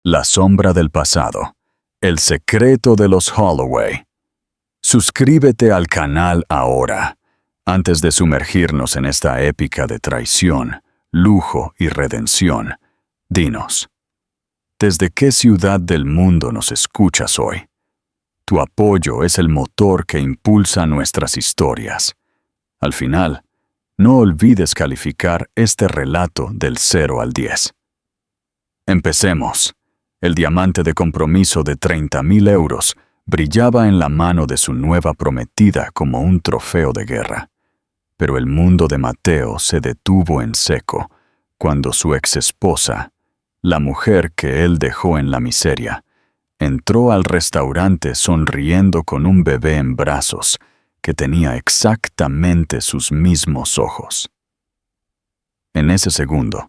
La sombra del pasado. El secreto de los Holloway. Suscríbete al canal ahora, antes de sumergirnos en esta épica de traición, lujo y redención. Dinos, ¿desde qué ciudad del mundo nos escuchas hoy? Tu apoyo es el motor que impulsa nuestras historias. Al final, no olvides calificar este relato del 0 al 10. Empecemos. El diamante de compromiso de 30.000 euros brillaba en la mano de su nueva prometida como un trofeo de guerra. Pero el mundo de Mateo se detuvo en seco cuando su exesposa, la mujer que él dejó en la miseria, entró al restaurante sonriendo con un bebé en brazos que tenía exactamente sus mismos ojos. En ese segundo,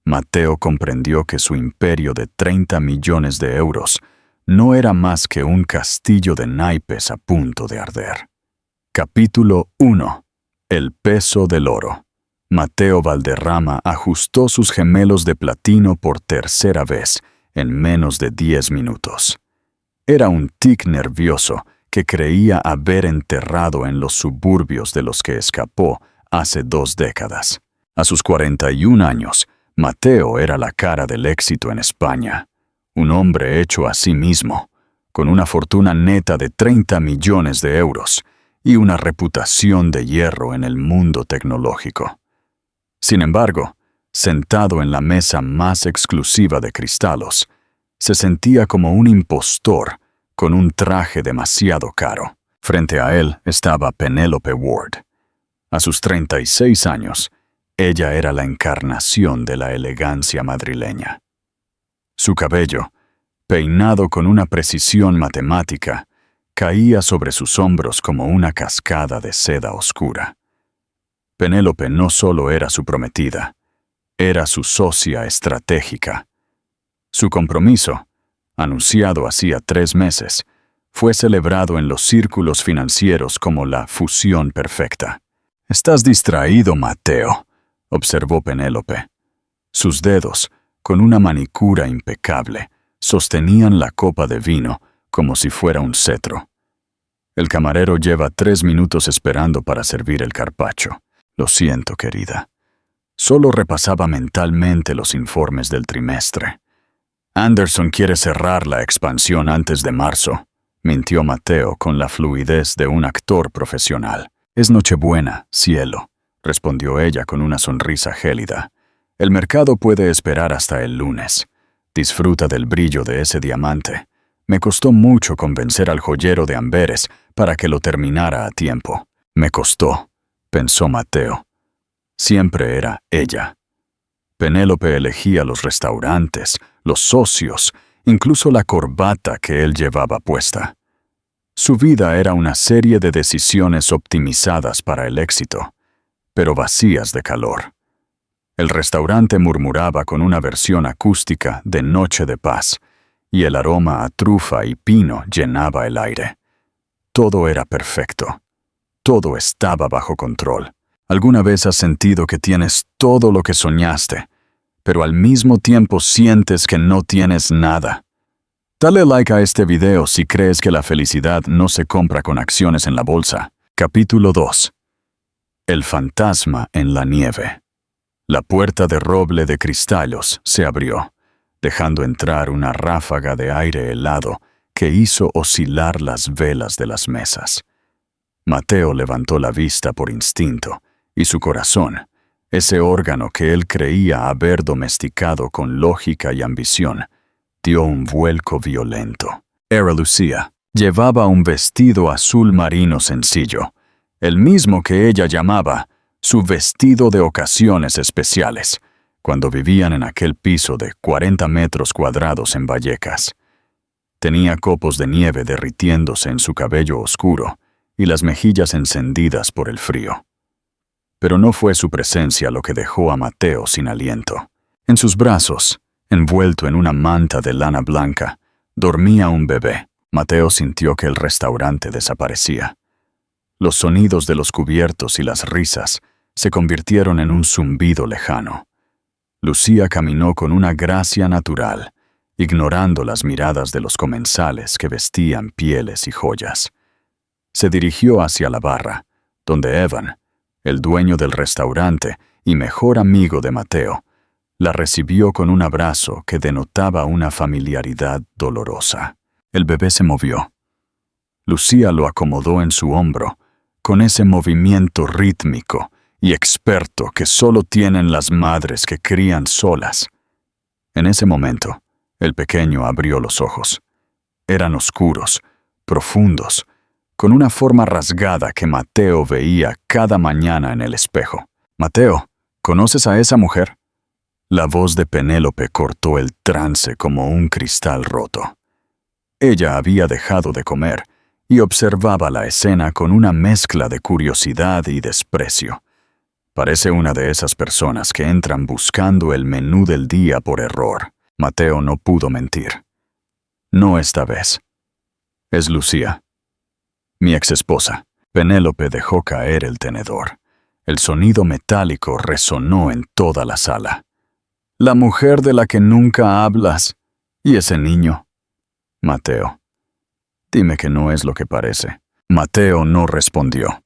Mateo comprendió que su imperio de 30 millones de euros no era más que un castillo de naipes a punto de arder. Capítulo 1. El peso del oro. Mateo Valderrama ajustó sus gemelos de platino por tercera vez en menos de 10 minutos. Era un tic nervioso que creía haber enterrado en los suburbios de los que escapó hace 2 décadas. A sus 41 años, Mateo era la cara del éxito en España. Un hombre hecho a sí mismo, con una fortuna neta de 30 millones de euros y una reputación de hierro en el mundo tecnológico. Sin embargo, sentado en la mesa más exclusiva de Cristalos, se sentía como un impostor con un traje demasiado caro. Frente a él estaba Penélope Ward. A sus 36 años, ella era la encarnación de la elegancia madrileña. Su cabello, peinado con una precisión matemática, caía sobre sus hombros como una cascada de seda oscura. Penélope no solo era su prometida, era su socia estratégica. Su compromiso, anunciado hacía 3 meses, fue celebrado en los círculos financieros como la fusión perfecta. «Estás distraído, Mateo», observó Penélope. Sus dedos, con una manicura impecable, sostenían la copa de vino como si fuera un cetro. «El camarero lleva 3 minutos esperando para servir el carpaccio. Lo siento, querida». Solo repasaba mentalmente los informes del trimestre. «Anderson quiere cerrar la expansión antes de marzo», mintió Mateo con la fluidez de un actor profesional. «Es Nochebuena, cielo», respondió ella con una sonrisa gélida. «El mercado puede esperar hasta el lunes. Disfruta del brillo de ese diamante. Me costó mucho convencer al joyero de Amberes para que lo terminara a tiempo». «Me costó», pensó Mateo. Siempre era ella. Penélope elegía los restaurantes, los socios, incluso la corbata que él llevaba puesta. Su vida era una serie de decisiones optimizadas para el éxito, pero vacías de calor. El restaurante murmuraba con una versión acústica de Noche de Paz, y el aroma a trufa y pino llenaba el aire. Todo era perfecto. Todo estaba bajo control. ¿Alguna vez has sentido que tienes todo lo que soñaste, pero al mismo tiempo sientes que no tienes nada? Dale like a este video si crees que la felicidad no se compra con acciones en la bolsa. Capítulo 2. El fantasma en la nieve. La puerta de roble de Cristalos se abrió, dejando entrar una ráfaga de aire helado que hizo oscilar las velas de las mesas. Mateo levantó la vista por instinto, y su corazón, ese órgano que él creía haber domesticado con lógica y ambición, dio un vuelco violento. Era Lucía. Llevaba un vestido azul marino sencillo, el mismo que ella llamaba su vestido de ocasiones especiales, cuando vivían en aquel piso de 40 metros cuadrados en Vallecas. Tenía copos de nieve derritiéndose en su cabello oscuro y las mejillas encendidas por el frío. Pero no fue su presencia lo que dejó a Mateo sin aliento. En sus brazos, envuelto en una manta de lana blanca, dormía un bebé. Mateo sintió que el restaurante desaparecía. Los sonidos de los cubiertos y las risas se convirtieron en un zumbido lejano. Lucía caminó con una gracia natural, ignorando las miradas de los comensales que vestían pieles y joyas. Se dirigió hacia la barra, donde Evan, el dueño del restaurante y mejor amigo de Mateo, la recibió con un abrazo que denotaba una familiaridad dolorosa. El bebé se movió. Lucía lo acomodó en su hombro, con ese movimiento rítmico y experto que solo tienen las madres que crían solas. En ese momento, el pequeño abrió los ojos. Eran oscuros, profundos, con una forma rasgada que Mateo veía cada mañana en el espejo. «Mateo, ¿conoces a esa mujer?» La voz de Penélope cortó el trance como un cristal roto. Ella había dejado de comer y observaba la escena con una mezcla de curiosidad y desprecio. Parece una de esas personas que entran buscando el menú del día por error. Mateo no pudo mentir. No esta vez. Es Lucía, mi exesposa. Penélope dejó caer el tenedor. El sonido metálico resonó en toda la sala. La mujer de la que nunca hablas. ¿Y ese niño? Mateo. Dime que no es lo que parece. Mateo no respondió.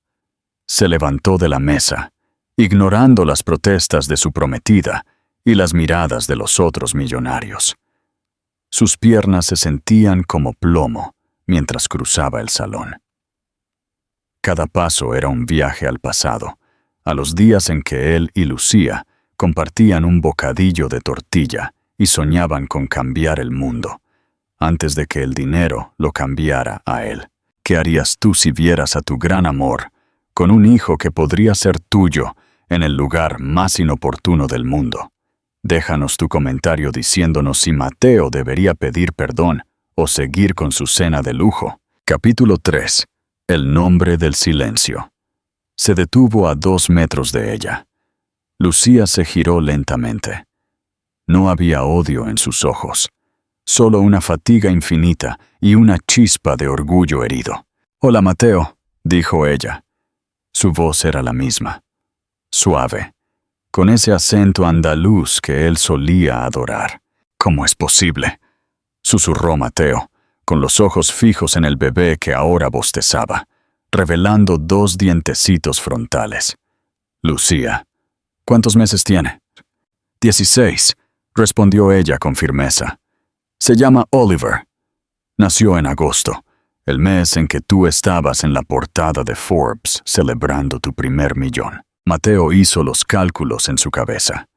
Se levantó de la mesa, ignorando las protestas de su prometida y las miradas de los otros millonarios. Sus piernas se sentían como plomo mientras cruzaba el salón. Cada paso era un viaje al pasado, a los días en que él y Lucía compartían un bocadillo de tortilla y soñaban con cambiar el mundo, antes de que el dinero lo cambiara a él. ¿Qué harías tú si vieras a tu gran amor con un hijo que podría ser tuyo en el lugar más inoportuno del mundo? Déjanos tu comentario diciéndonos si Mateo debería pedir perdón o seguir con su cena de lujo. Capítulo 3. El nombre del silencio. Se detuvo a 2 metros de ella. Lucía se giró lentamente. No había odio en sus ojos, solo una fatiga infinita y una chispa de orgullo herido. «Hola, Mateo», dijo ella. Su voz era la misma, suave, con ese acento andaluz que él solía adorar. «¿Cómo es posible?», susurró Mateo, con los ojos fijos en el bebé que ahora bostezaba, revelando 2 dientecitos frontales. «Lucía, ¿cuántos meses tiene?» 16, respondió ella con firmeza. «Se llama Oliver. Nació en agosto, el mes en que tú estabas en la portada de Forbes celebrando tu primer millón». Mateo hizo los cálculos en su cabeza.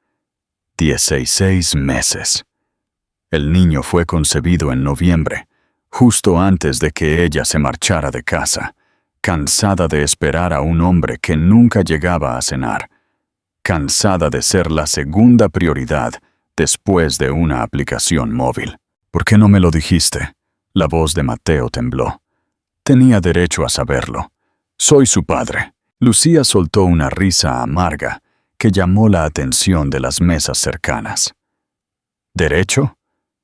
16 meses. El niño fue concebido en noviembre, justo antes de que ella se marchara de casa, cansada de esperar a un hombre que nunca llegaba a cenar, cansada de ser la segunda prioridad después de una aplicación móvil. «¿Por qué no me lo dijiste?», la voz de Mateo tembló. «Tenía derecho a saberlo. Soy su padre». Lucía soltó una risa amarga que llamó la atención de las mesas cercanas. «¿Derecho?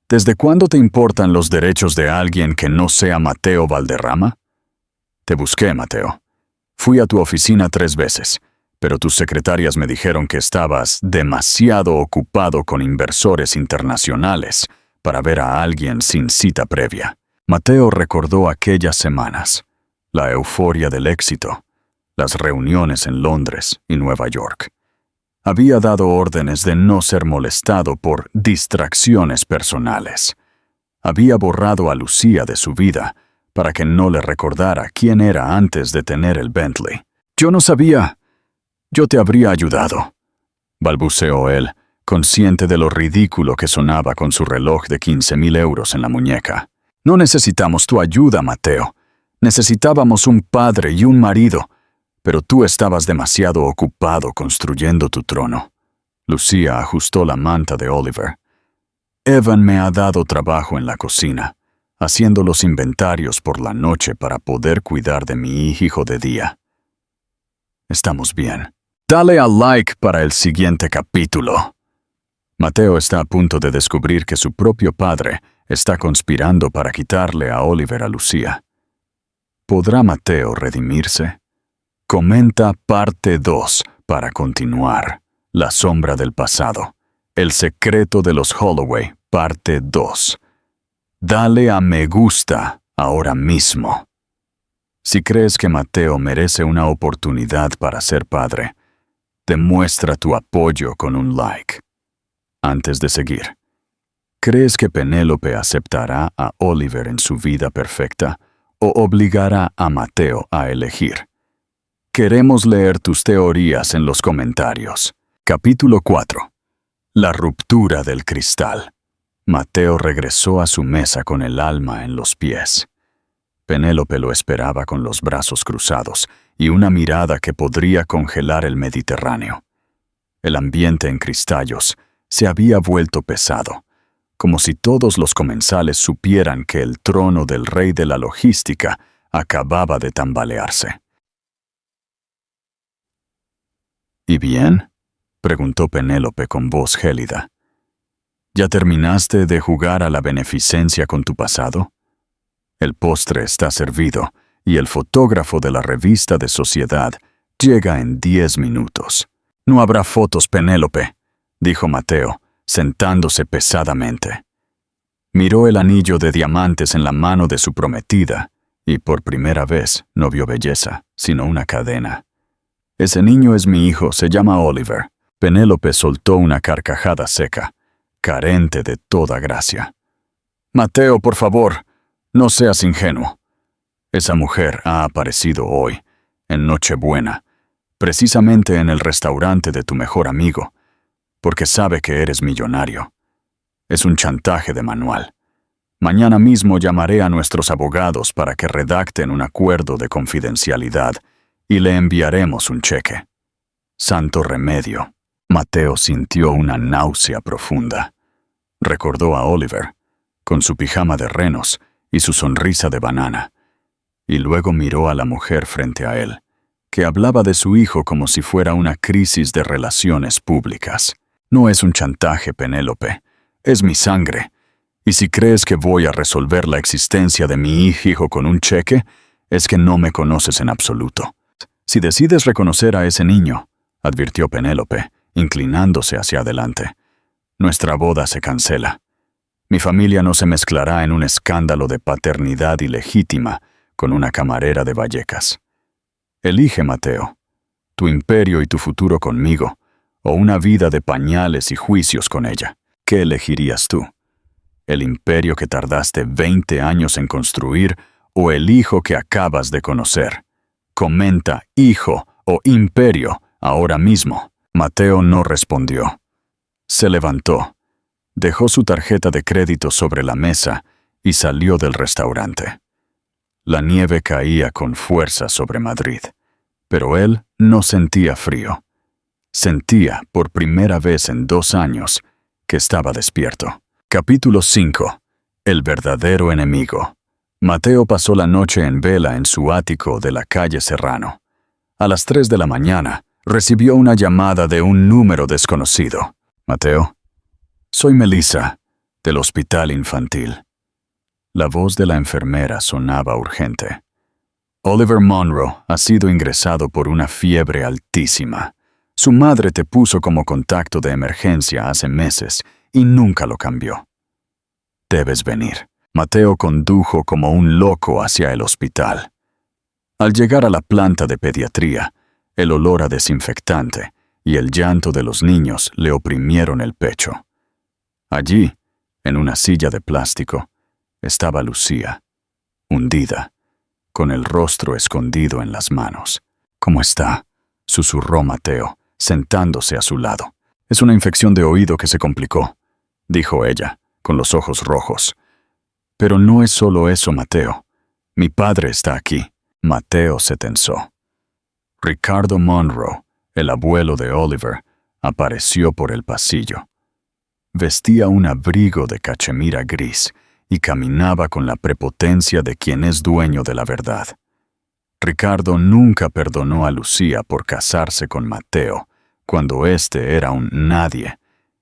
¿Desde cuándo te importan los derechos de alguien que no sea Mateo Valderrama? Te busqué, Mateo. Fui a tu oficina 3 veces, pero tus secretarias me dijeron que estabas demasiado ocupado con inversores internacionales para ver a alguien sin cita previa». Mateo recordó aquellas semanas, la euforia del éxito, las reuniones en Londres y Nueva York. Había dado órdenes de no ser molestado por distracciones personales. Había borrado a Lucía de su vida para que no le recordara quién era antes de tener el Bentley. «Yo no sabía. Yo te habría ayudado», balbuceó él, consciente de lo ridículo que sonaba con su reloj de 15.000 euros en la muñeca. «No necesitamos tu ayuda, Mateo. Necesitábamos un padre y un marido, pero tú estabas demasiado ocupado construyendo tu trono». Lucía ajustó la manta de Oliver. «Evan me ha dado trabajo en la cocina, haciendo los inventarios por la noche para poder cuidar de mi hijo de día. Estamos bien. Dale al like para el siguiente capítulo». Mateo está a punto de descubrir que su propio padre está conspirando para quitarle a Oliver a Lucía. ¿Podrá Mateo redimirse? Comenta parte 2 para continuar. La sombra del pasado. El secreto de los Holloway. Parte 2. Dale a me gusta ahora mismo. Si crees que Mateo merece una oportunidad para ser padre, demuestra tu apoyo con un like. Antes de seguir, ¿crees que Penélope aceptará a Oliver en su vida perfecta o obligará a Mateo a elegir? Queremos leer tus teorías en los comentarios. Capítulo 4. La ruptura del cristal. Mateo regresó a su mesa con el alma en los pies. Penélope lo esperaba con los brazos cruzados y una mirada que podría congelar el Mediterráneo. El ambiente en Cristallos se había vuelto pesado, como si todos los comensales supieran que el trono del rey de la logística acababa de tambalearse. ¿Y bien?, preguntó Penélope con voz gélida. ¿Ya terminaste de jugar a la beneficencia con tu pasado? El postre está servido y el fotógrafo de la revista de Sociedad llega en 10 minutos. No habrá fotos, Penélope, dijo Mateo, sentándose pesadamente. Miró el anillo de diamantes en la mano de su prometida y por primera vez no vio belleza, sino una cadena. Ese niño es mi hijo, se llama Oliver. Penélope soltó una carcajada seca, carente de toda gracia. Mateo, por favor, no seas ingenuo. Esa mujer ha aparecido hoy, en Nochebuena, precisamente en el restaurante de tu mejor amigo, porque sabe que eres millonario. Es un chantaje de manual. Mañana mismo llamaré a nuestros abogados para que redacten un acuerdo de confidencialidad y le enviaremos un cheque. Santo remedio. Mateo sintió una náusea profunda. Recordó a Oliver, con su pijama de renos y su sonrisa de banana, y luego miró a la mujer frente a él, que hablaba de su hijo como si fuera una crisis de relaciones públicas. No es un chantaje, Penélope, es mi sangre, y si crees que voy a resolver la existencia de mi hijo con un cheque, es que no me conoces en absoluto. Si decides reconocer a ese niño, advirtió Penélope, inclinándose hacia adelante, nuestra boda se cancela. Mi familia no se mezclará en un escándalo de paternidad ilegítima con una camarera de Vallecas. Elige, Mateo, tu imperio y tu futuro conmigo, o una vida de pañales y juicios con ella. ¿Qué elegirías tú? ¿El imperio que tardaste 20 años en construir o el hijo que acabas de conocer? Comenta hijo o imperio ahora mismo. Mateo no respondió. Se levantó, dejó su tarjeta de crédito sobre la mesa y salió del restaurante. La nieve caía con fuerza sobre Madrid, pero él no sentía frío. Sentía, por primera vez en 2 años, que estaba despierto. Capítulo 5. El verdadero enemigo. Mateo pasó la noche en vela en su ático de la calle Serrano. A las 3 de la mañana, recibió una llamada de un número desconocido. Mateo, soy Melissa, del hospital infantil. La voz de la enfermera sonaba urgente. Oliver Monroe ha sido ingresado por una fiebre altísima. Su madre te puso como contacto de emergencia hace meses y nunca lo cambió. Debes venir. Mateo condujo como un loco hacia el hospital. Al llegar a la planta de pediatría, el olor a desinfectante y el llanto de los niños le oprimieron el pecho. Allí, en una silla de plástico, estaba Lucía, hundida, con el rostro escondido en las manos. ¿Cómo está?, susurró Mateo, sentándose a su lado. Es una infección de oído que se complicó, dijo ella, con los ojos rojos. Pero no es solo eso, Mateo. Mi padre está aquí. Mateo se tensó. Ricardo Monroe, el abuelo de Oliver, apareció por el pasillo. Vestía un abrigo de cachemira gris y caminaba con la prepotencia de quien es dueño de la verdad. Ricardo nunca perdonó a Lucía por casarse con Mateo, cuando éste era un nadie,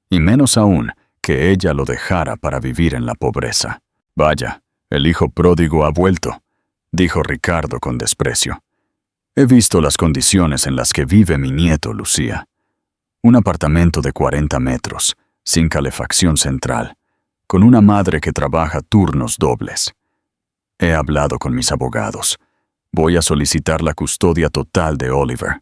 y menos aún que ella lo dejara para vivir en la pobreza. Vaya, el hijo pródigo ha vuelto, dijo Ricardo con desprecio. He visto las condiciones en las que vive mi nieto, Lucía. Un apartamento de 40 metros, sin calefacción central, con una madre que trabaja turnos dobles. He hablado con mis abogados. Voy a solicitar la custodia total de Oliver.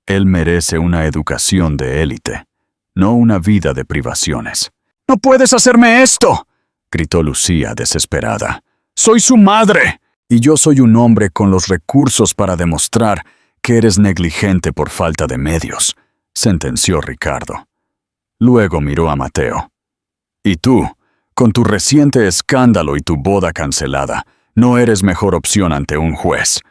Él merece una educación de élite, no una vida de privaciones. «¡No puedes hacerme esto!», gritó Lucía desesperada. «Soy su madre, y yo soy un hombre con los recursos para demostrar que eres negligente por falta de medios», sentenció Ricardo. Luego miró a Mateo. «Y tú, con tu reciente escándalo y tu boda cancelada, no eres mejor opción ante un juez.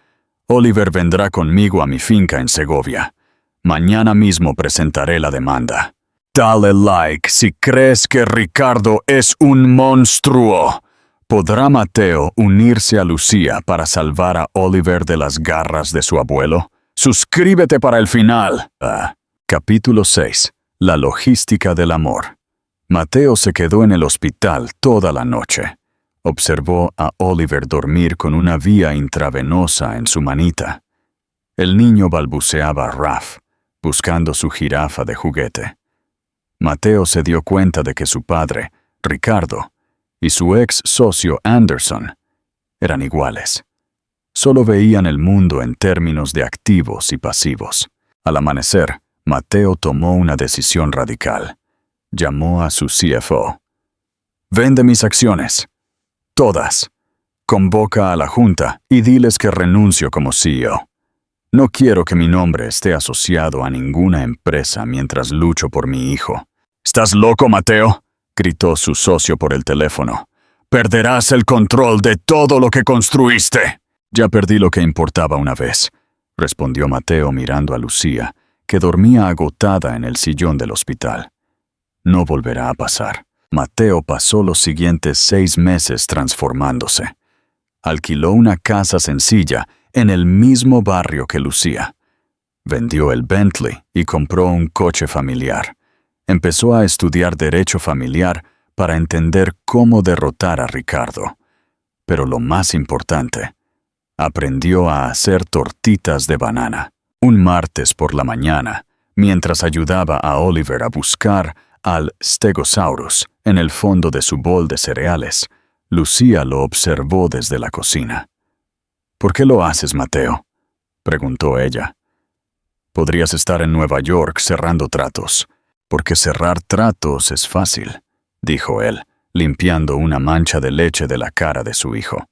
Oliver vendrá conmigo a mi finca en Segovia. Mañana mismo presentaré la demanda. Dale like si crees que Ricardo es un monstruo». ¿Podrá Mateo unirse a Lucía para salvar a Oliver de las garras de su abuelo? Suscríbete para el final. Capítulo 6. La logística del amor. Mateo se quedó en el hospital toda la noche. Observó a Oliver dormir con una vía intravenosa en su manita. El niño balbuceaba Raf, buscando su jirafa de juguete. Mateo se dio cuenta de que su padre, Ricardo, y su ex socio Anderson eran iguales. Solo veían el mundo en términos de activos y pasivos. Al amanecer, Mateo tomó una decisión radical. Llamó a su CFO. «Vende mis acciones. Todas. Convoca a la junta y diles que renuncio como CEO. No quiero que mi nombre esté asociado a ninguna empresa mientras lucho por mi hijo». «¿Estás loco, Mateo?», gritó su socio por el teléfono. «Perderás el control de todo lo que construiste». «Ya perdí lo que importaba una vez», respondió Mateo mirando a Lucía, que dormía agotada en el sillón del hospital. «No volverá a pasar». Mateo pasó los siguientes 6 meses transformándose. Alquiló una casa sencilla en el mismo barrio que Lucía. Vendió el Bentley y compró un coche familiar. Empezó a estudiar derecho familiar para entender cómo derrotar a Ricardo. Pero lo más importante, aprendió a hacer tortitas de banana. Un martes por la mañana, mientras ayudaba a Oliver a buscar al Stegosaurus en el fondo de su bol de cereales, Lucía lo observó desde la cocina. «¿Por qué lo haces, Mateo?», preguntó ella. «Podrías estar en Nueva York cerrando tratos». «Porque cerrar tratos es fácil», dijo él, limpiando una mancha de leche de la cara de su hijo.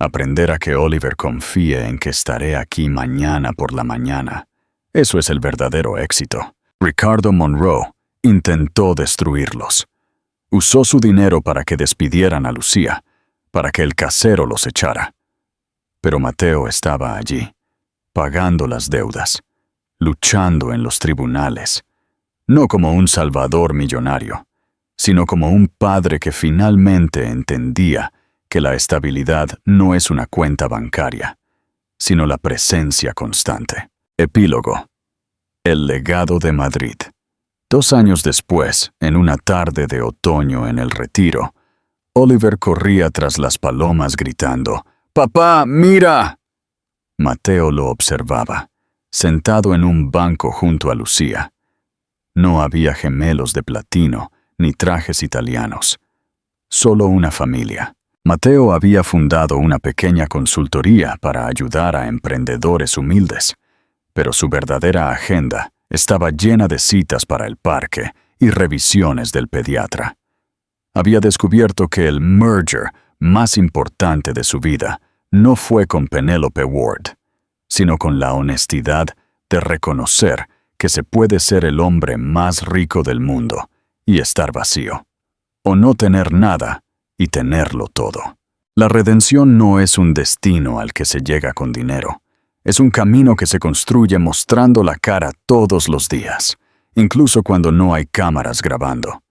«Aprender a que Oliver confíe en que estaré aquí mañana por la mañana. Eso es el verdadero éxito». Ricardo Monroe intentó destruirlos. Usó su dinero para que despidieran a Lucía, para que el casero los echara. Pero Mateo estaba allí, pagando las deudas, luchando en los tribunales, no como un salvador millonario, sino como un padre que finalmente entendía que la estabilidad no es una cuenta bancaria, sino la presencia constante. Epílogo. El legado de Madrid. 2 años después, en una tarde de otoño en el Retiro, Oliver corría tras las palomas gritando: «¡Papá, mira!». Mateo lo observaba, sentado en un banco junto a Lucía. No había gemelos de platino ni trajes italianos. Solo una familia. Mateo había fundado una pequeña consultoría para ayudar a emprendedores humildes, pero su verdadera agenda estaba llena de citas para el parque y revisiones del pediatra. Había descubierto que el merger más importante de su vida no fue con Penelope Ward, sino con la honestidad de reconocer que se puede ser el hombre más rico del mundo y estar vacío, o no tener nada y tenerlo todo. La redención no es un destino al que se llega con dinero. Es un camino que se construye mostrando la cara todos los días, incluso cuando no hay cámaras grabando.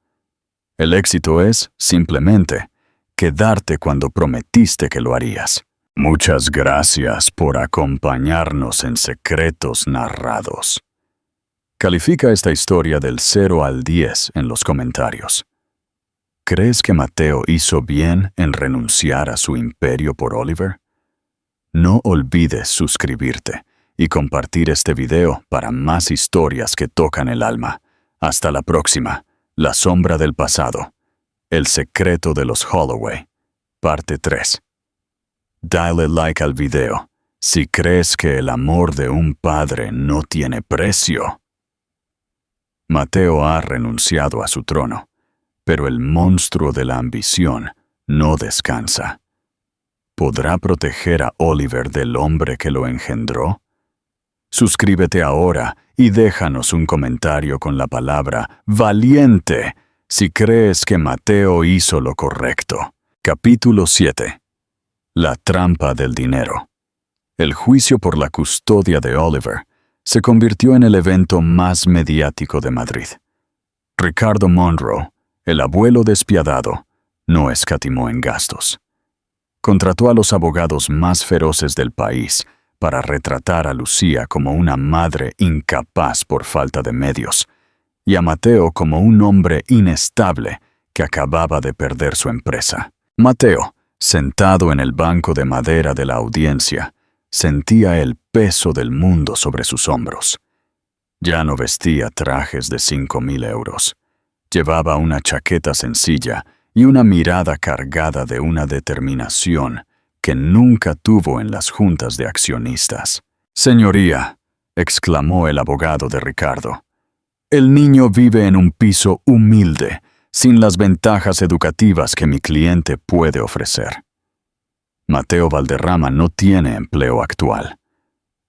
El éxito es, simplemente, quedarte cuando prometiste que lo harías. Muchas gracias por acompañarnos en Secretos Narrados. Califica esta historia del 0 al 10 en los comentarios. ¿Crees que Mateo hizo bien en renunciar a su imperio por Oliver? No olvides suscribirte y compartir este video para más historias que tocan el alma. Hasta la próxima. La sombra del pasado. El secreto de los Holloway, parte 3. Dale like al video si crees que el amor de un padre no tiene precio. Mateo ha renunciado a su trono, pero el monstruo de la ambición no descansa. ¿Podrá proteger a Oliver del hombre que lo engendró? Suscríbete ahora y déjanos un comentario con la palabra valiente si crees que Mateo hizo lo correcto. Capítulo 7. La trampa del dinero. El juicio por la custodia de Oliver se convirtió en el evento más mediático de Madrid. Ricardo Monroe, el abuelo despiadado, no escatimó en gastos. Contrató a los abogados más feroces del país para retratar a Lucía como una madre incapaz por falta de medios, y a Mateo como un hombre inestable que acababa de perder su empresa. Mateo, sentado en el banco de madera de la audiencia, sentía el peso del mundo sobre sus hombros. Ya no vestía trajes de 5,000 euros. Llevaba una chaqueta sencilla y una mirada cargada de una determinación que nunca tuvo en las juntas de accionistas. «Señoría», exclamó el abogado de Ricardo, «el niño vive en un piso humilde, sin las ventajas educativas que mi cliente puede ofrecer. Mateo Valderrama no tiene empleo actual.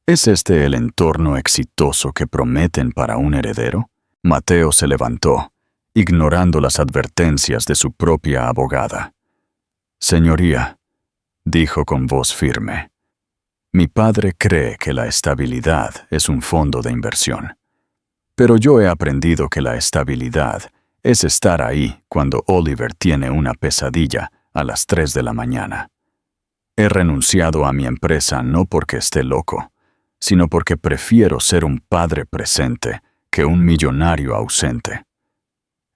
¿Es este el entorno exitoso que prometen para un heredero?» Mateo se levantó, ignorando las advertencias de su propia abogada. «Señoría», dijo con voz firme, «mi padre cree que la estabilidad es un fondo de inversión. Pero yo he aprendido que la estabilidad es estar ahí cuando Oliver tiene una pesadilla a las 3 de la mañana. He renunciado a mi empresa no porque esté loco, sino porque prefiero ser un padre presente que un millonario ausente.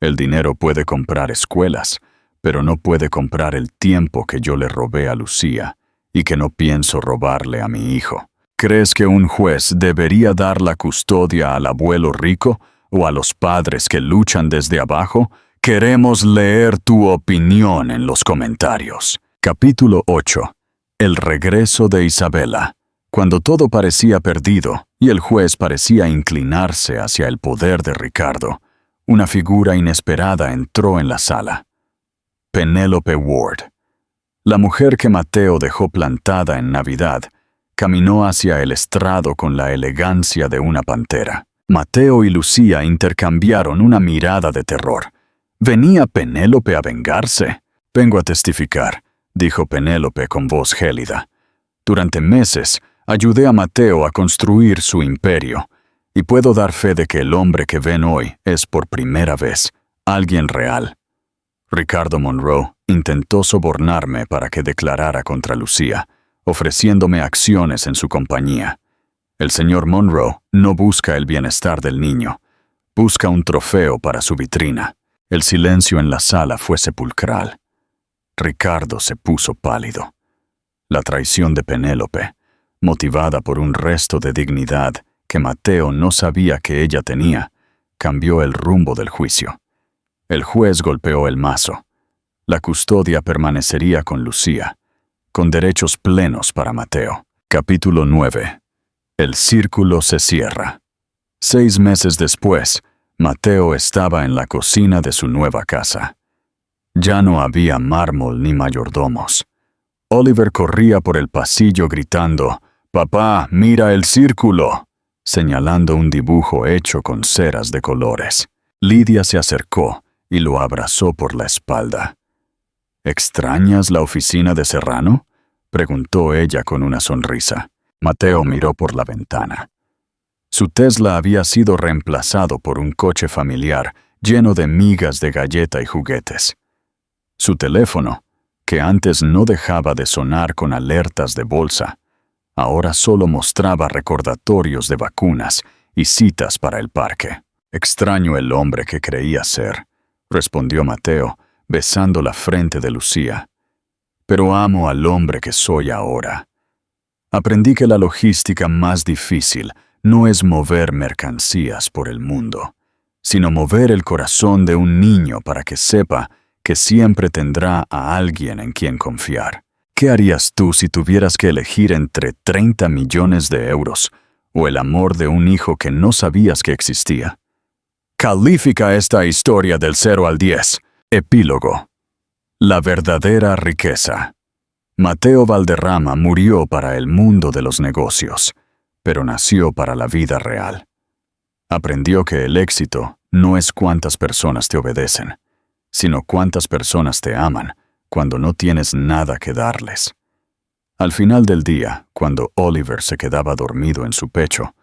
El dinero puede comprar escuelas, pero no puede comprar el tiempo que yo le robé a Lucía y que no pienso robarle a mi hijo. ¿Crees que un juez debería dar la custodia al abuelo rico o a los padres que luchan desde abajo? Queremos leer tu opinión en los comentarios. Capítulo 8. El regreso de Isabela. Cuando todo parecía perdido y el juez parecía inclinarse hacia el poder de Ricardo, una figura inesperada entró en la sala. Penélope Ward. La mujer que Mateo dejó plantada en Navidad, caminó hacia el estrado con la elegancia de una pantera. Mateo y Lucía intercambiaron una mirada de terror. ¿Venía Penélope a vengarse? «Vengo a testificar», dijo Penélope con voz gélida. «Durante meses ayudé a Mateo a construir su imperio, y puedo dar fe de que el hombre que ven hoy es por primera vez alguien real. Ricardo Monroe intentó sobornarme para que declarara contra Lucía, ofreciéndome acciones en su compañía. El señor Monroe no busca el bienestar del niño, busca un trofeo para su vitrina». El silencio en la sala fue sepulcral. Ricardo se puso pálido. La traición de Penélope, motivada por un resto de dignidad que Mateo no sabía que ella tenía, cambió el rumbo del juicio. El juez golpeó el mazo. La custodia permanecería con Lucía, con derechos plenos para Mateo. Capítulo 9. El círculo se cierra. 6 meses después, Mateo estaba en la cocina de su nueva casa. Ya no había mármol ni mayordomos. Oliver corría por el pasillo gritando, «¡Papá, mira el círculo!», señalando un dibujo hecho con ceras de colores. Lidia se acercó y lo abrazó por la espalda. «¿Extrañas la oficina de Serrano?», preguntó ella con una sonrisa. Mateo miró por la ventana. Su Tesla había sido reemplazado por un coche familiar lleno de migas de galleta y juguetes. Su teléfono, que antes no dejaba de sonar con alertas de bolsa, ahora solo mostraba recordatorios de vacunas y citas para el parque. «Extraño el hombre que creía ser», respondió Mateo, besando la frente de Lucía. «Pero amo al hombre que soy ahora. Aprendí que la logística más difícil no es mover mercancías por el mundo, sino mover el corazón de un niño para que sepa que siempre tendrá a alguien en quien confiar. ¿Qué harías tú si tuvieras que elegir entre 30 millones de euros o el amor de un hijo que no sabías que existía? Califica esta historia del 0 al 10. Epílogo. La verdadera riqueza. Mateo Valderrama murió para el mundo de los negocios, pero nació para la vida real. Aprendió que el éxito no es cuántas personas te obedecen, sino cuántas personas te aman cuando no tienes nada que darles. Al final del día, cuando Oliver se quedaba dormido en su pecho,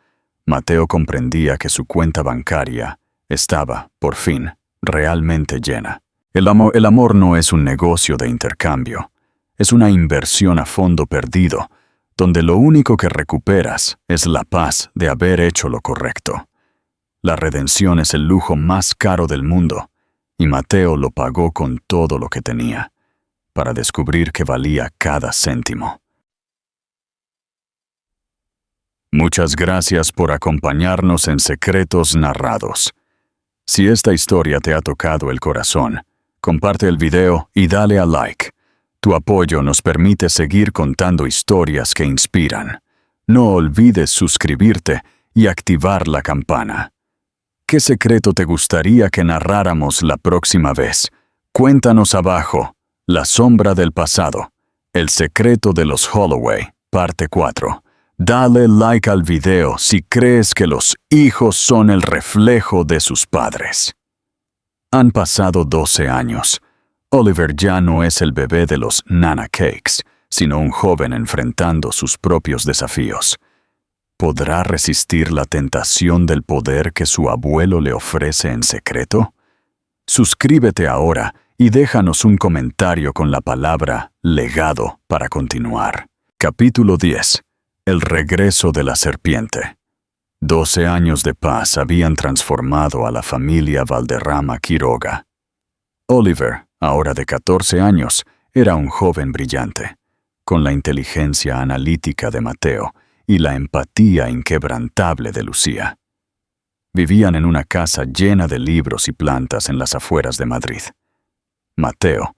Mateo comprendía que su cuenta bancaria estaba, por fin, realmente llena. El amor no es un negocio de intercambio, es una inversión a fondo perdido, donde lo único que recuperas es la paz de haber hecho lo correcto. La redención es el lujo más caro del mundo, y Mateo lo pagó con todo lo que tenía, para descubrir que valía cada céntimo. Muchas gracias por acompañarnos en Secretos Narrados. Si esta historia te ha tocado el corazón, comparte el video y dale a like. Tu apoyo nos permite seguir contando historias que inspiran. No olvides suscribirte y activar la campana. ¿Qué secreto te gustaría que narráramos la próxima vez? Cuéntanos abajo. La sombra del pasado. El secreto de los Holloway, parte 4. Dale like al video si crees que los hijos son el reflejo de sus padres. Han pasado 12 años. Oliver ya no es el bebé de los Nana Cakes, sino un joven enfrentando sus propios desafíos. ¿Podrá resistir la tentación del poder que su abuelo le ofrece en secreto? Suscríbete ahora y déjanos un comentario con la palabra legado para continuar. Capítulo 10. El regreso de la serpiente. 12 años de paz habían transformado a la familia Valderrama Quiroga. Oliver, ahora de 14 años, era un joven brillante, con la inteligencia analítica de Mateo y la empatía inquebrantable de Lucía. Vivían en una casa llena de libros y plantas en las afueras de Madrid. Mateo,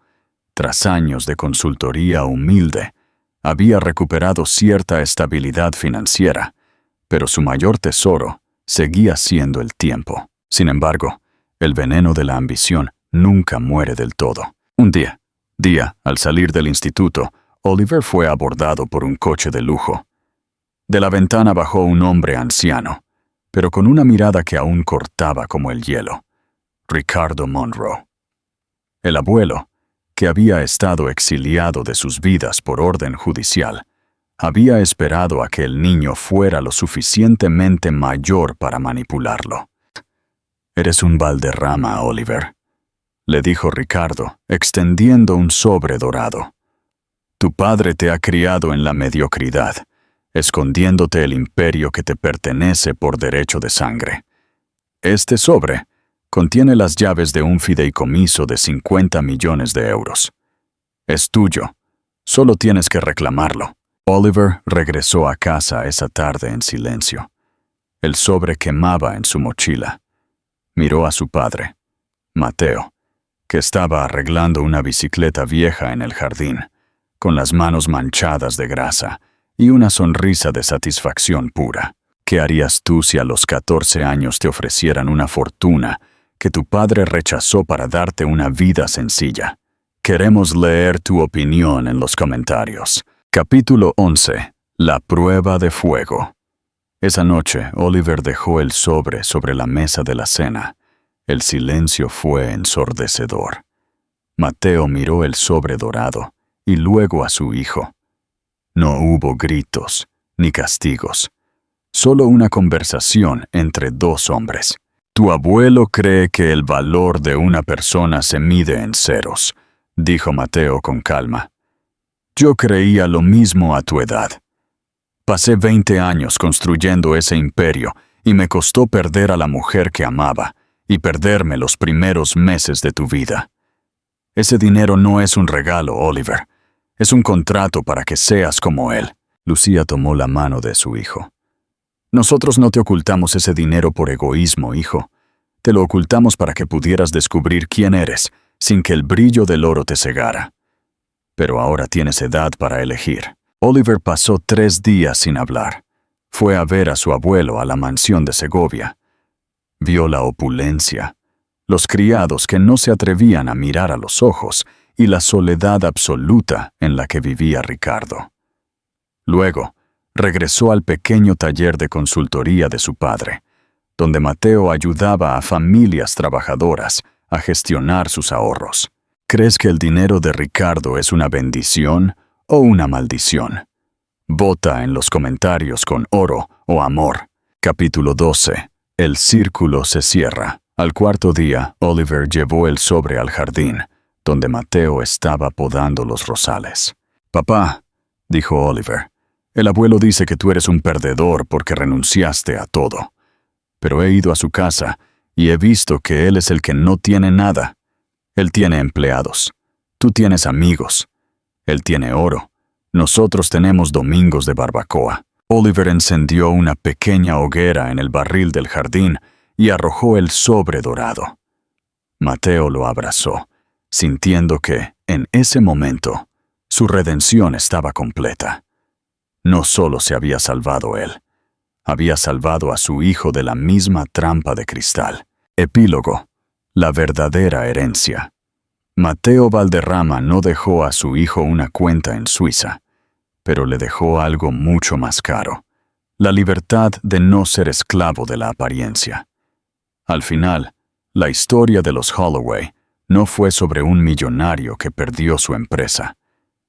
tras años de consultoría humilde, había recuperado cierta estabilidad financiera, pero su mayor tesoro seguía siendo el tiempo. Sin embargo, el veneno de la ambición nunca muere del todo. Un día, al salir del instituto, Oliver fue abordado por un coche de lujo. De la ventana bajó un hombre anciano, pero con una mirada que aún cortaba como el hielo. Ricardo Monroe. El abuelo, que había estado exiliado de sus vidas por orden judicial, había esperado a que el niño fuera lo suficientemente mayor para manipularlo. «Eres un Valderrama, Oliver», le dijo Ricardo, extendiendo un sobre dorado. «Tu padre te ha criado en la mediocridad, escondiéndote el imperio que te pertenece por derecho de sangre. Este sobre contiene las llaves de un fideicomiso de 50 millones de euros. Es tuyo, solo tienes que reclamarlo». Oliver regresó a casa esa tarde en silencio. El sobre quemaba en su mochila. Miró a su padre, Mateo, que estaba arreglando una bicicleta vieja en el jardín, con las manos manchadas de grasa y una sonrisa de satisfacción pura. ¿Qué harías tú si a los 14 años te ofrecieran una fortuna que tu padre rechazó para darte una vida sencilla? Queremos leer tu opinión en los comentarios. Capítulo 11. La prueba de fuego. Esa noche, Oliver dejó el sobre la mesa de la cena. El silencio fue ensordecedor. Mateo miró el sobre dorado y luego a su hijo. No hubo gritos ni castigos, solo una conversación entre dos hombres. «Tu abuelo cree que el valor de una persona se mide en ceros», dijo Mateo con calma. «Yo creía lo mismo a tu edad. Pasé 20 años construyendo ese imperio y me costó perder a la mujer que amaba y perderme los primeros meses de tu vida. Ese dinero no es un regalo, Oliver. Es un contrato para que seas como él». Lucía tomó la mano de su hijo. «Nosotros no te ocultamos ese dinero por egoísmo, hijo. Te lo ocultamos para que pudieras descubrir quién eres sin que el brillo del oro te cegara. Pero ahora tienes edad para elegir. Oliver pasó 3 días sin hablar. Fue a ver a su abuelo a la mansión de Segovia. Vio la opulencia, los criados que no se atrevían a mirar a los ojos y la soledad absoluta en la que vivía Ricardo. Luego, regresó al pequeño taller de consultoría de su padre, donde Mateo ayudaba a familias trabajadoras a gestionar sus ahorros. ¿Crees que el dinero de Ricardo es una bendición o una maldición? Vota en los comentarios con oro o amor. Capítulo 12. El círculo se cierra. Al 4.º día, Oliver llevó el sobre al jardín, donde Mateo estaba podando los rosales. «Papá», dijo Oliver, «el abuelo dice que tú eres un perdedor porque renunciaste a todo. Pero he ido a su casa y he visto que él es el que no tiene nada. Él tiene empleados. Tú tienes amigos. Él tiene oro. Nosotros tenemos domingos de barbacoa». Oliver encendió una pequeña hoguera en el barril del jardín y arrojó el sobre dorado. Mateo lo abrazó, sintiendo que, en ese momento, su redención estaba completa. No solo se había salvado él, había salvado a su hijo de la misma trampa de cristal. Epílogo. La verdadera herencia. Mateo Valderrama no dejó a su hijo una cuenta en Suiza, pero le dejó algo mucho más caro: la libertad de no ser esclavo de la apariencia. Al final, la historia de los Holloway no fue sobre un millonario que perdió su empresa,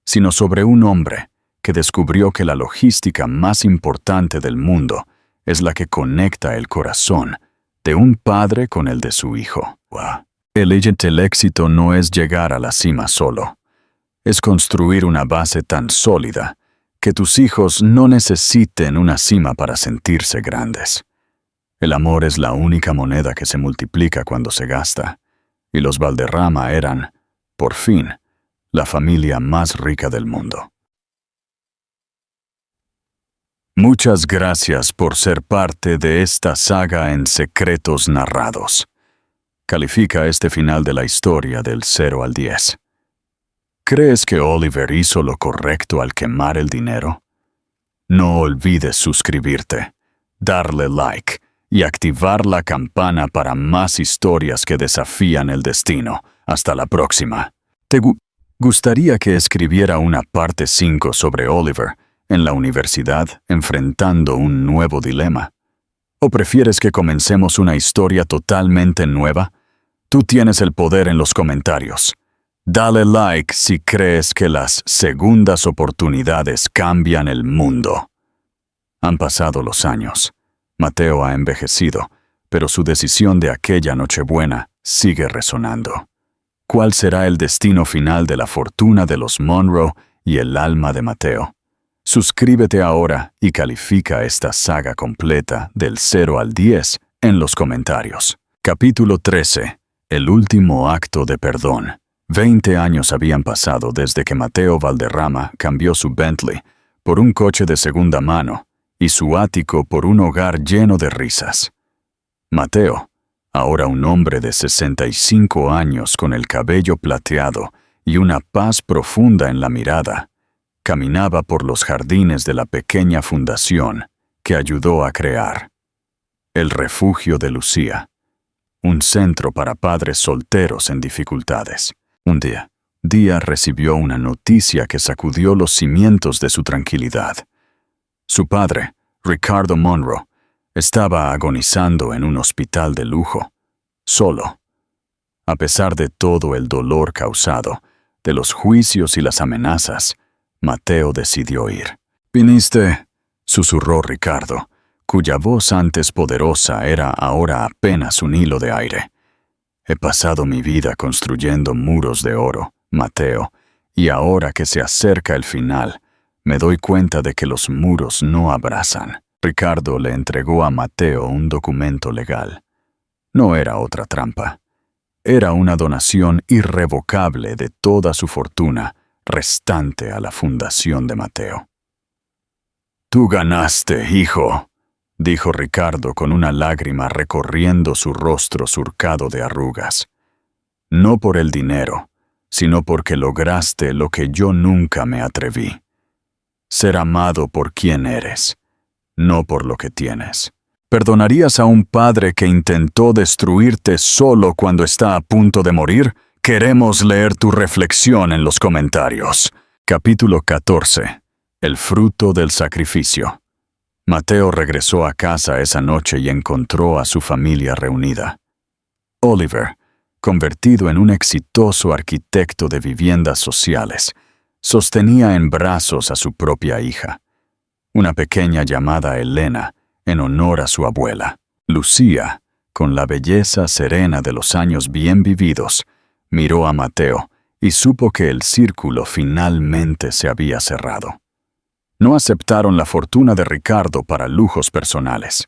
sino sobre un hombre que descubrió que la logística más importante del mundo es la que conecta el corazón de un padre con el de su hijo. El éxito no es llegar a la cima solo, es construir una base tan sólida que tus hijos no necesiten una cima para sentirse grandes. El amor es la única moneda que se multiplica cuando se gasta, y los Valderrama eran, por fin, la familia más rica del mundo. Muchas gracias por ser parte de esta saga en Secretos Narrados. Califica este final de la historia del 0 al 10. ¿Crees que Oliver hizo lo correcto al quemar el dinero? No olvides suscribirte, darle like y activar la campana para más historias que desafían el destino. Hasta la próxima. ¿Te gustaría que escribiera una parte 5 sobre Oliver en la universidad enfrentando un nuevo dilema? ¿O prefieres que comencemos una historia totalmente nueva? Tú tienes el poder en los comentarios. Dale like si crees que las segundas oportunidades cambian el mundo. Han pasado los años. Mateo ha envejecido, pero su decisión de aquella Nochebuena sigue resonando. ¿Cuál será el destino final de la fortuna de los Monroe y el alma de Mateo? Suscríbete ahora y califica esta saga completa del 0 al 10 en los comentarios. Capítulo 13. El último acto de perdón. 20 años habían pasado desde que Mateo Valderrama cambió su Bentley por un coche de segunda mano y su ático por un hogar lleno de risas. Mateo, ahora un hombre de 65 años con el cabello plateado y una paz profunda en la mirada, caminaba por los jardines de la pequeña fundación que ayudó a crear. El Refugio de Lucía, un centro para padres solteros en dificultades. Un día recibió una noticia que sacudió los cimientos de su tranquilidad. Su padre, Ricardo Monroe, estaba agonizando en un hospital de lujo, solo. A pesar de todo el dolor causado, de los juicios y las amenazas, Mateo decidió ir. «¿Viniste?», susurró Ricardo, cuya voz antes poderosa era ahora apenas un hilo de aire. «He pasado mi vida construyendo muros de oro, Mateo, y ahora que se acerca el final, me doy cuenta de que los muros no abrazan». Ricardo le entregó a Mateo un documento legal. No era otra trampa. Era una donación irrevocable de toda su fortuna restante a la fundación de Mateo. «Tú ganaste, hijo», dijo Ricardo con una lágrima recorriendo su rostro surcado de arrugas. no por el dinero, sino porque lograste lo que yo nunca me atreví. Ser amado por quien eres, no por lo que tienes. ¿Perdonarías a un padre que intentó destruirte solo cuando está a punto de morir? Queremos leer tu reflexión en los comentarios. Capítulo 14. El fruto del sacrificio. Mateo regresó a casa esa noche y encontró a su familia reunida. Oliver, convertido en un exitoso arquitecto de viviendas sociales, sostenía en brazos a su propia hija, una pequeña llamada Elena, en honor a su abuela. Lucía, con la belleza serena de los años bien vividos, miró a Mateo y supo que el círculo finalmente se había cerrado. No aceptaron la fortuna de Ricardo para lujos personales.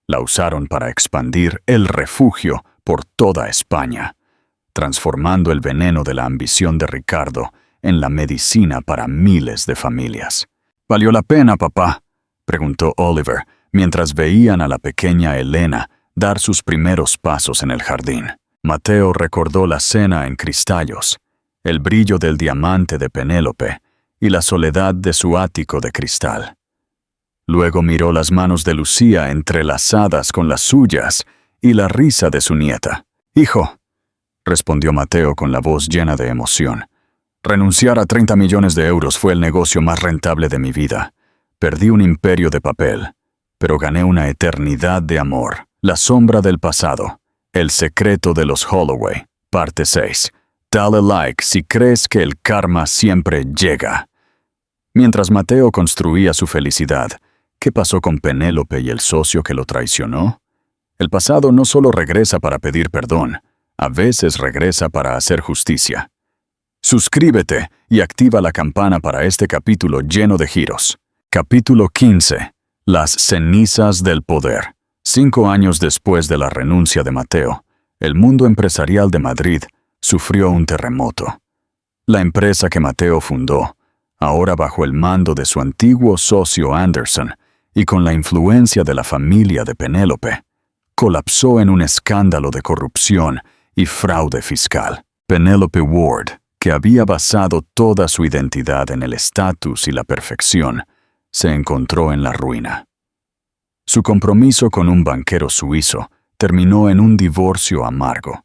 La usaron para expandir el refugio por toda España, transformando el veneno de la ambición de Ricardo en la medicina para miles de familias. ¿Valió la pena, papá?, preguntó Oliver, mientras veían a la pequeña Elena dar sus primeros pasos en el jardín. Mateo recordó la cena en Cristallos, el brillo del diamante de Penélope y la soledad de su ático de cristal. Luego miró las manos de Lucía entrelazadas con las suyas y la risa de su nieta. «Hijo», respondió Mateo con la voz llena de emoción, «renunciar a 30 millones de euros fue el negocio más rentable de mi vida. Perdí un imperio de papel, pero gané una eternidad de amor. La sombra del pasado. El secreto de los Holloway. Parte 6. Dale like si crees que el karma siempre llega». Mientras Mateo construía su felicidad, ¿qué pasó con Penélope y el socio que lo traicionó? El pasado no solo regresa para pedir perdón, a veces regresa para hacer justicia. Suscríbete y activa la campana para este capítulo lleno de giros. Capítulo 15. Las cenizas del poder. 5 años después de la renuncia de Mateo, el mundo empresarial de Madrid sufrió un terremoto. La empresa que Mateo fundó, ahora bajo el mando de su antiguo socio Anderson y con la influencia de la familia de Penélope, colapsó en un escándalo de corrupción y fraude fiscal. Penélope Ward, que había basado toda su identidad en el estatus y la perfección, se encontró en la ruina. Su compromiso con un banquero suizo terminó en un divorcio amargo,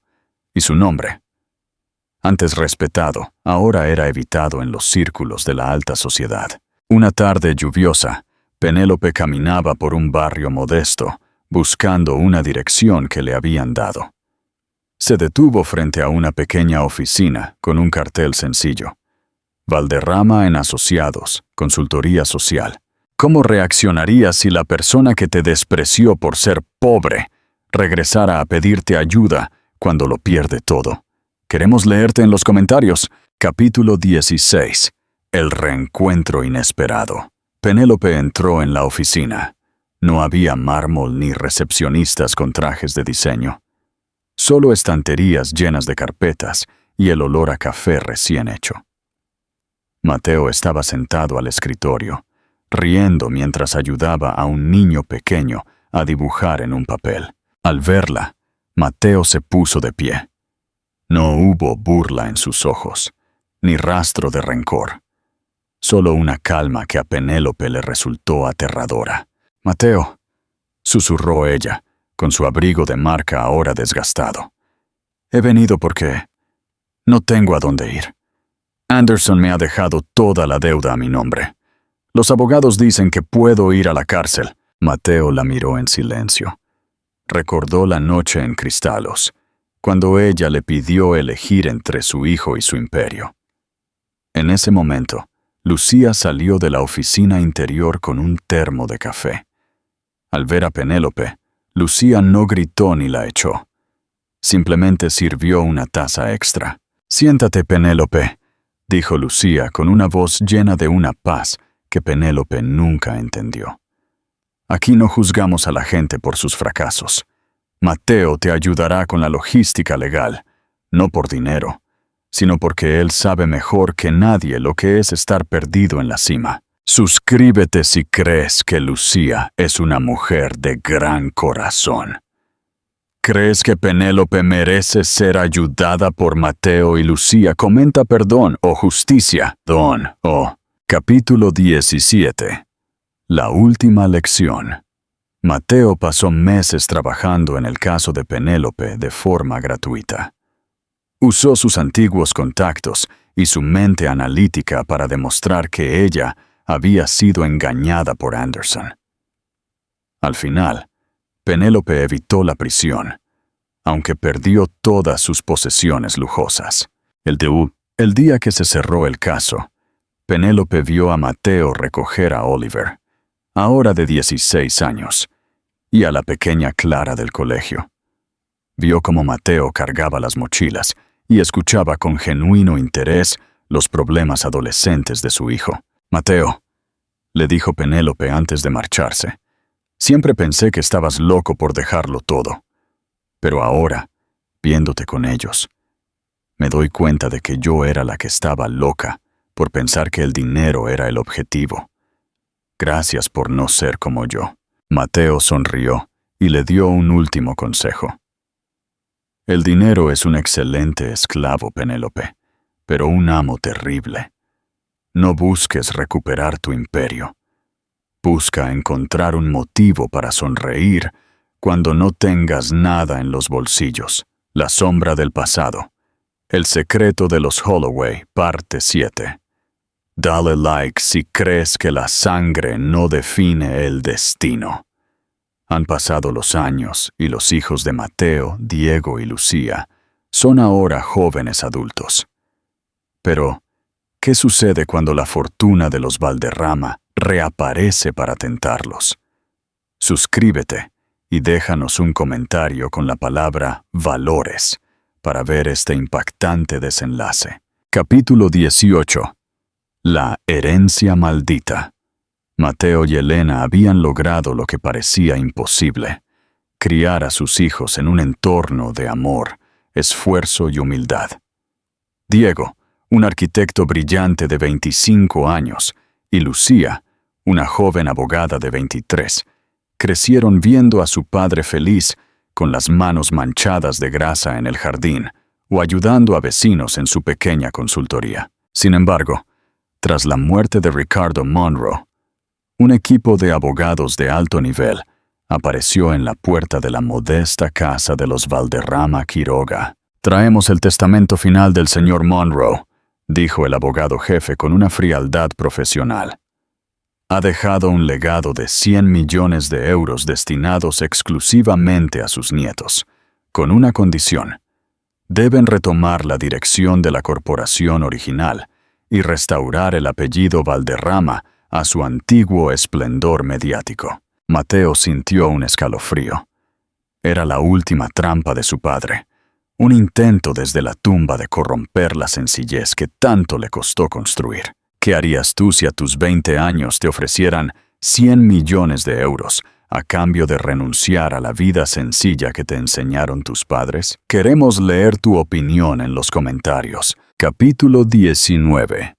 y su nombre, antes respetado, ahora era evitado en los círculos de la alta sociedad. Una tarde lluviosa, Penélope caminaba por un barrio modesto, buscando una dirección que le habían dado. Se detuvo frente a una pequeña oficina con un cartel sencillo. Valderrama en Asociados, consultoría social. ¿Cómo reaccionarías si la persona que te despreció por ser pobre regresara a pedirte ayuda cuando lo pierde todo? Queremos leerte en los comentarios. Capítulo 16. El reencuentro inesperado. Penélope entró en la oficina. No había mármol ni recepcionistas con trajes de diseño. Solo estanterías llenas de carpetas y el olor a café recién hecho. Mateo estaba sentado al escritorio, riendo mientras ayudaba a un niño pequeño a dibujar en un papel. Al verla, Mateo se puso de pie. No hubo burla en sus ojos, ni rastro de rencor. Solo una calma que a Penélope le resultó aterradora. «Mateo», susurró ella, con su abrigo de marca ahora desgastado. «He venido porque no tengo a dónde ir. Anderson me ha dejado toda la deuda a mi nombre. Los abogados dicen que puedo ir a la cárcel». Mateo la miró en silencio. Recordó la noche en Cristallos, cuando ella le pidió elegir entre su hijo y su imperio. En ese momento, Lucía salió de la oficina interior con un termo de café. Al ver a Penélope, Lucía no gritó ni la echó. Simplemente sirvió una taza extra. «Siéntate, Penélope», dijo Lucía con una voz llena de una paz que Penélope nunca entendió. «Aquí no juzgamos a la gente por sus fracasos. Mateo te ayudará con la logística legal, no por dinero, sino porque él sabe mejor que nadie lo que es estar perdido en la cima. Suscríbete si crees que Lucía es una mujer de gran corazón». ¿Crees que Penélope merece ser ayudada por Mateo y Lucía? Comenta perdón o justicia. Capítulo 17. La última lección. Mateo pasó meses trabajando en el caso de Penélope de forma gratuita. Usó sus antiguos contactos y su mente analítica para demostrar que ella había sido engañada por Anderson. Al final, Penélope evitó la prisión, aunque perdió todas sus posesiones lujosas. El día que se cerró el caso, Penélope vio a Mateo recoger a Oliver, ahora de 16 años, y a la pequeña Clara del colegio. Vio cómo Mateo cargaba las mochilas y escuchaba con genuino interés los problemas adolescentes de su hijo. Mateo, le dijo Penélope antes de marcharse, siempre pensé que estabas loco por dejarlo todo. Pero ahora, viéndote con ellos, me doy cuenta de que yo era la que estaba loca por pensar que el dinero era el objetivo. Gracias por no ser como yo. Mateo sonrió y le dio un último consejo. El dinero es un excelente esclavo, Penélope, pero un amo terrible. No busques recuperar tu imperio. Busca encontrar un motivo para sonreír cuando no tengas nada en los bolsillos. La sombra del pasado. El secreto de los Holloway, parte 7. Dale like si crees que la sangre no define el destino. Han pasado los años y los hijos de Mateo, Diego y Lucía son ahora jóvenes adultos. Pero, ¿qué sucede cuando la fortuna de los Valderrama reaparece para tentarlos? Suscríbete y déjanos un comentario con la palabra valores para ver este impactante desenlace. Capítulo 18. La herencia maldita. Mateo y Elena habían logrado lo que parecía imposible: criar a sus hijos en un entorno de amor, esfuerzo y humildad. Diego, un arquitecto brillante de 25 años, y Lucía, una joven abogada de 23, crecieron viendo a su padre feliz, con las manos manchadas de grasa en el jardín, o ayudando a vecinos en su pequeña consultoría. Sin embargo, tras la muerte de Ricardo Monroe, un equipo de abogados de alto nivel apareció en la puerta de la modesta casa de los Valderrama Quiroga. «Traemos el testamento final del señor Monroe», dijo el abogado jefe con una frialdad profesional. «Ha dejado un legado de 100 millones de euros destinados exclusivamente a sus nietos, con una condición: deben retomar la dirección de la corporación original y restaurar el apellido Valderrama a su antiguo esplendor mediático». Mateo sintió un escalofrío. Era la última trampa de su padre, un intento desde la tumba de corromper la sencillez que tanto le costó construir. ¿Qué harías tú si a tus 20 años te ofrecieran 100 millones de euros a cambio de renunciar a la vida sencilla que te enseñaron tus padres? Queremos leer tu opinión en los comentarios. Capítulo 19.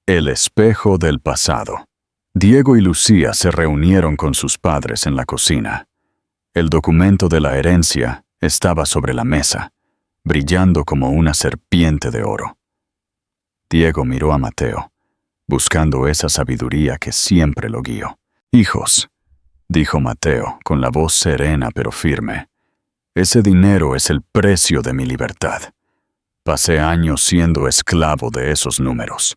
El espejo del pasado. Diego y Lucía se reunieron con sus padres en la cocina. El documento de la herencia estaba sobre la mesa, brillando como una serpiente de oro. Diego miró a Mateo, buscando esa sabiduría que siempre lo guió. «Hijos», dijo Mateo con la voz serena pero firme, «ese dinero es el precio de mi libertad. Pasé años siendo esclavo de esos números,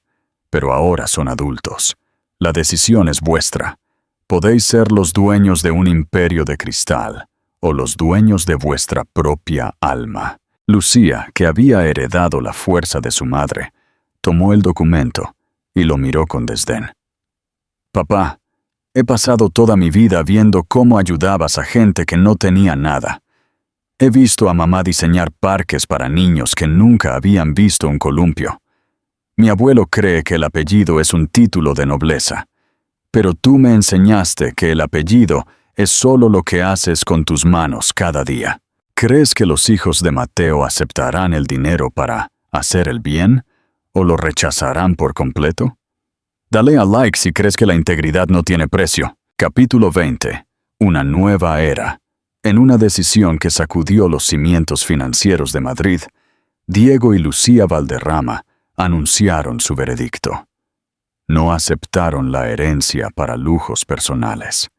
pero ahora son adultos. La decisión es vuestra. Podéis ser los dueños de un imperio de cristal o los dueños de vuestra propia alma». Lucía, que había heredado la fuerza de su madre, tomó el documento y lo miró con desdén. «Papá, he pasado toda mi vida viendo cómo ayudabas a gente que no tenía nada. He visto a mamá diseñar parques para niños que nunca habían visto un columpio. Mi abuelo cree que el apellido es un título de nobleza, pero tú me enseñaste que el apellido es solo lo que haces con tus manos cada día. ¿Crees que los hijos de Mateo aceptarán el dinero para hacer el bien o lo rechazarán por completo? Dale a like si crees que la integridad no tiene precio. Capítulo 20. Una nueva era. En una decisión que sacudió los cimientos financieros de Madrid, Diego y Lucía Valderrama anunciaron su veredicto. No aceptaron la herencia para lujos personales.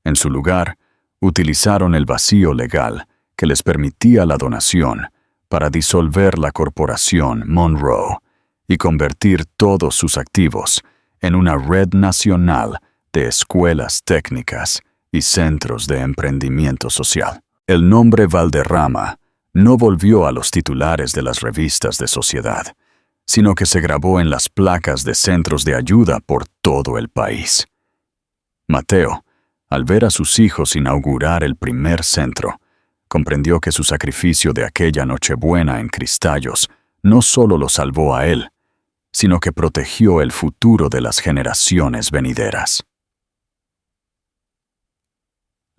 En su lugar, utilizaron el vacío legal que les permitía la donación para disolver la corporación Monroe y convertir todos sus activos en una red nacional de escuelas técnicas y centros de emprendimiento social. El nombre Valderrama no volvió a los titulares de las revistas de sociedad, sino que se grabó en las placas de centros de ayuda por todo el país. Mateo, al ver a sus hijos inaugurar el primer centro, comprendió que su sacrificio de aquella Nochebuena en Cristallos no solo lo salvó a él, sino que protegió el futuro de las generaciones venideras.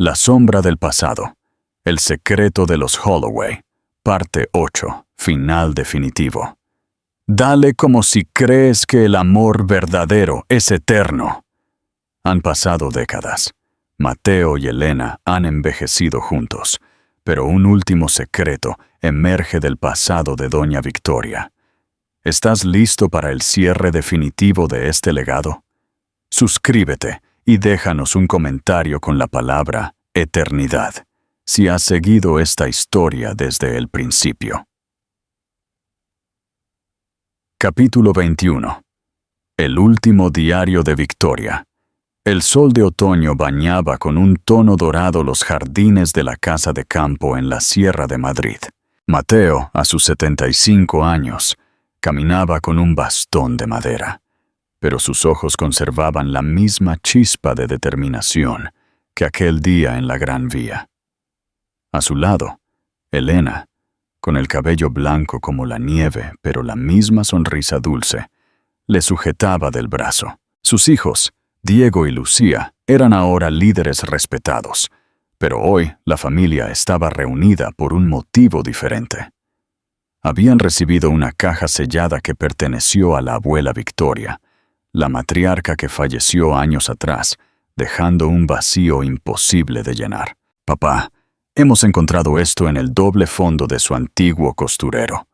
La sombra del pasado. El secreto de los Holloway. Parte 8. Final definitivo. Dale como si crees que el amor verdadero es eterno. Han pasado décadas. Mateo y Elena han envejecido juntos, pero un último secreto emerge del pasado de Doña Victoria. ¿Estás listo para el cierre definitivo de este legado? Suscríbete y déjanos un comentario con la palabra eternidad, si has seguido esta historia desde el principio. Capítulo 21. El último diario de Victoria. El sol de otoño bañaba con un tono dorado los jardines de la casa de campo en la Sierra de Madrid. Mateo, a sus 75 años, caminaba con un bastón de madera, pero sus ojos conservaban la misma chispa de determinación que aquel día en la Gran Vía. A su lado, Elena, con el cabello blanco como la nieve, pero la misma sonrisa dulce, le sujetaba del brazo. Sus hijos, Diego y Lucía, eran ahora líderes respetados, pero hoy la familia estaba reunida por un motivo diferente. Habían recibido una caja sellada que perteneció a la abuela Victoria, la matriarca que falleció años atrás, dejando un vacío imposible de llenar. «Papá, hemos encontrado esto en el doble fondo de su antiguo costurero»,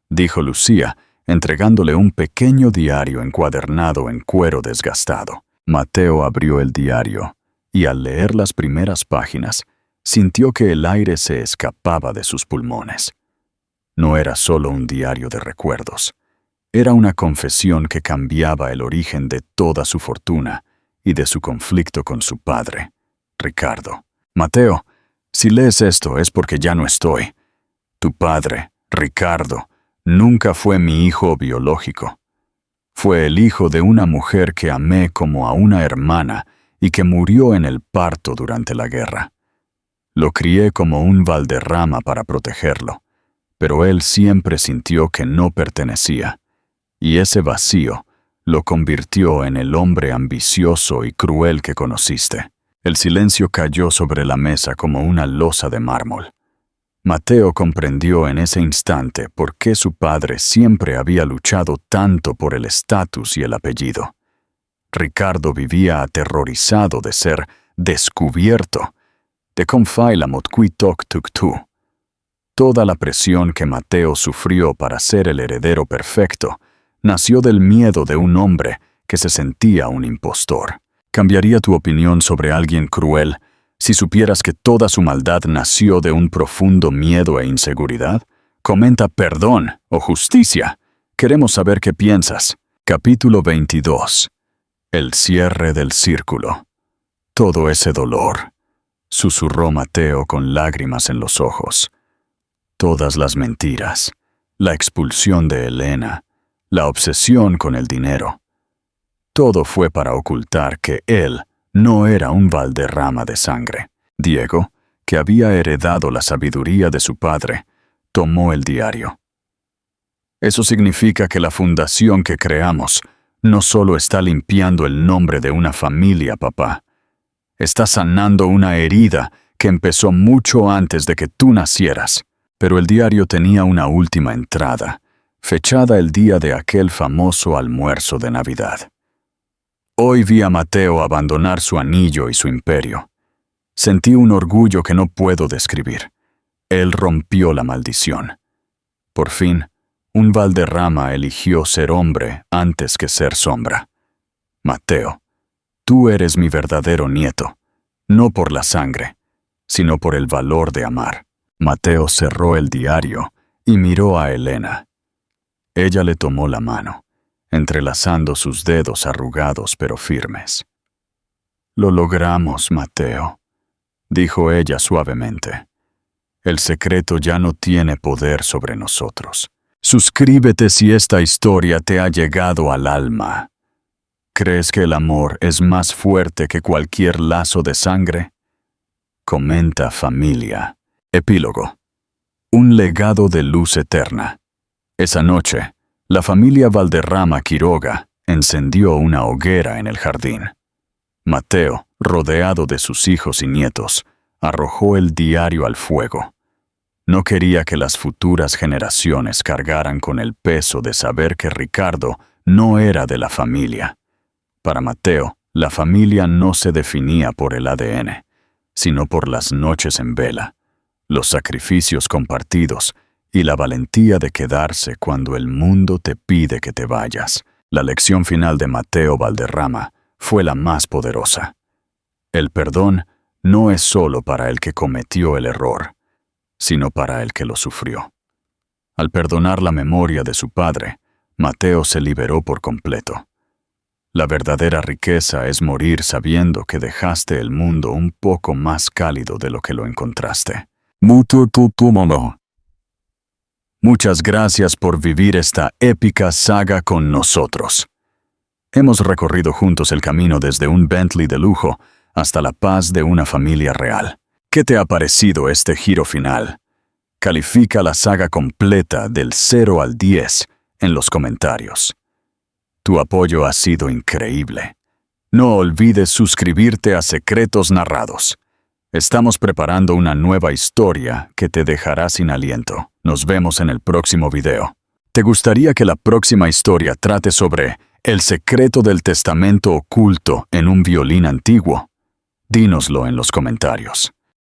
dijo Lucía, entregándole un pequeño diario encuadernado en cuero desgastado. Mateo abrió el diario y al leer las primeras páginas, sintió que el aire se escapaba de sus pulmones. No era solo un diario de recuerdos. Era una confesión que cambiaba el origen de toda su fortuna y de su conflicto con su padre, Ricardo. «Mateo, si lees esto es porque ya no estoy. Tu padre, Ricardo, nunca fue mi hijo biológico. Fue el hijo de una mujer que amé como a una hermana y que murió en el parto durante la guerra. Lo crié como un Valderrama para protegerlo, pero él siempre sintió que no pertenecía, y ese vacío lo convirtió en el hombre ambicioso y cruel que conociste». El silencio cayó sobre la mesa como una losa de mármol. Mateo comprendió en ese instante por qué su padre siempre había luchado tanto por el estatus y el apellido. Ricardo vivía aterrorizado de ser descubierto, de com fai la mot qui toc tuk tu. Toda la presión que Mateo sufrió para ser el heredero perfecto nació del miedo de un hombre que se sentía un impostor. ¿Cambiaría tu opinión sobre alguien cruel si supieras que toda su maldad nació de un profundo miedo e inseguridad? Comenta perdón o justicia. Queremos saber qué piensas. Capítulo 22. El cierre del círculo. Todo ese dolor, susurró Mateo con lágrimas en los ojos. Todas las mentiras, la expulsión de Elena, la obsesión con el dinero. Todo fue para ocultar que él no era un Valderrama de sangre. Diego, que había heredado la sabiduría de su padre, tomó el diario. Eso significa que la fundación que creamos no solo está limpiando el nombre de una familia, papá. Está sanando una herida que empezó mucho antes de que tú nacieras. Pero el diario tenía una última entrada, fechada el día de aquel famoso almuerzo de Navidad. Hoy vi a Mateo abandonar su anillo y su imperio. Sentí un orgullo que no puedo describir. Él rompió la maldición. Por fin, un Valderrama eligió ser hombre antes que ser sombra. Mateo, tú eres mi verdadero nieto, no por la sangre, sino por el valor de amar. Mateo cerró el diario y miró a Elena. Ella le tomó la mano, entrelazando sus dedos arrugados pero firmes. «Lo logramos, Mateo», dijo ella suavemente. «El secreto ya no tiene poder sobre nosotros. Suscríbete si esta historia te ha llegado al alma. ¿Crees que el amor es más fuerte que cualquier lazo de sangre? Comenta, familia». Epílogo. Un legado de luz eterna. Esa noche, la familia Valderrama Quiroga encendió una hoguera en el jardín. Mateo, rodeado de sus hijos y nietos, arrojó el diario al fuego. No quería que las futuras generaciones cargaran con el peso de saber que Ricardo no era de la familia. Para Mateo, la familia no se definía por el ADN, sino por las noches en vela, los sacrificios compartidos y la valentía de quedarse cuando el mundo te pide que te vayas. La lección final de Mateo Valderrama fue la más poderosa. El perdón no es solo para el que cometió el error, sino para el que lo sufrió. Al perdonar la memoria de su padre, Mateo se liberó por completo. La verdadera riqueza es morir sabiendo que dejaste el mundo un poco más cálido de lo que lo encontraste. Muchas gracias por vivir esta épica saga con nosotros. Hemos recorrido juntos el camino desde un Bentley de lujo hasta la paz de una familia real. ¿Qué te ha parecido este giro final? Califica la saga completa del 0 al 10 en los comentarios. Tu apoyo ha sido increíble. No olvides suscribirte a Secretos Narrados. Estamos preparando una nueva historia que te dejará sin aliento. Nos vemos en el próximo video. ¿Te gustaría que la próxima historia trate sobre el secreto del testamento oculto en un violín antiguo? Dínoslo en los comentarios.